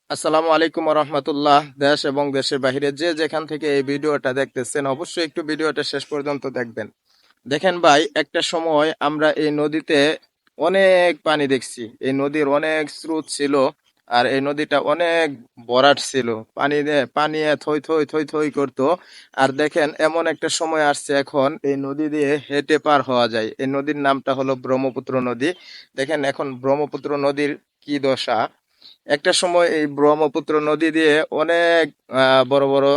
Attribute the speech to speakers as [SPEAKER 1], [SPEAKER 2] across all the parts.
[SPEAKER 1] আসসালামু আলাইকুম রহমতুল্লাহ। দেশ এবং দেশের বাইরে যে যেখান থেকে এই ভিডিওটা দেখতেছেন অবশ্যই একটু ভিডিওটা শেষ পর্যন্ত দেখবেন। দেখেন ভাই, একটা সময় আমরা এই নদীতে অনেক পানি দেখছি। এই নদীর অনেক স্রোত ছিল, আর এই নদীটা অনেক ভরাট ছিল। পানি থই থই থই থই করতো। আর দেখেন, এমন একটা সময় আসছে এখন এই নদী দিয়ে হেঁটে পার হওয়া যায়। এই নদীর নামটা হলো ব্রহ্মপুত্র নদী। দেখেন এখন ব্রহ্মপুত্র নদীর কি দশা। একটা সময় এই ব্রহ্মপুত্র নদী দিয়ে অনেক বড় বড়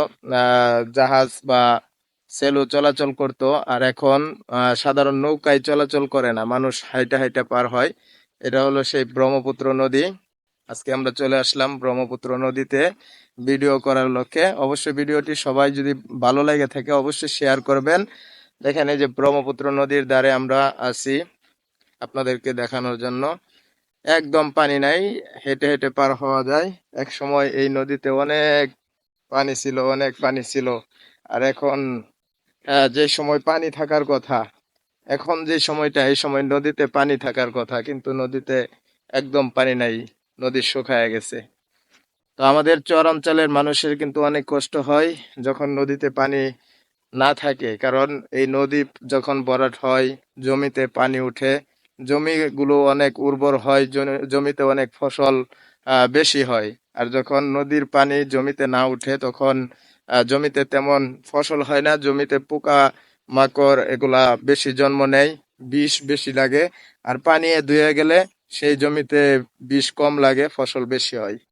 [SPEAKER 1] জাহাজ বা সেলু চলাচল করত। আর এখন সাধারণ নৌকায় চলাচল করে না, মানুষ হাইটা হাইটা পার হয়। এটা হলো সেই ব্রহ্মপুত্র নদী। আজকে আমরা চলে আসলাম ব্রহ্মপুত্র নদীতে ভিডিও করার লক্ষ্যে। অবশ্যই ভিডিওটি সবাই যদি ভালো লেগে থাকে অবশ্যই শেয়ার করবেন। দেখেন এই যে ব্রহ্মপুত্র নদীর ধারে আমরা আছি আপনাদেরকে দেখানোর জন্য। একদম পানি নাই, হেঁটে হেঁটে পার হওয়া যায়। এক সময় এই নদীতে অনেক পানি ছিল, অনেক পানি ছিল। আর এখন যে সময় পানি থাকার কথা, এখন যে সময়টা এই সময় নদীতে পানি থাকার কথা, কিন্তু নদীতে একদম পানি নাই, নদী শুকায় গেছে। তো আমাদের চর অঞ্চলের মানুষের কিন্তু অনেক কষ্ট হয় যখন নদীতে পানি না থাকে। কারণ এই নদী যখন ভরাট হয়, জমিতে পানি উঠে, জমিগুলো অনেক উর্বর হয়, জমিতে অনেক ফসল বেশি হয়। আর যখন নদীর পানি জমিতে না উঠে তখন জমিতে তেমন ফসল হয় না, জমিতে পোকা মাকড় এগুলা বেশি জন্ম নেয়, বিষ বেশি লাগে। আর পানি ধুয়ে গেলে সেই জমিতে বিষ কম লাগে, ফসল বেশি হয়।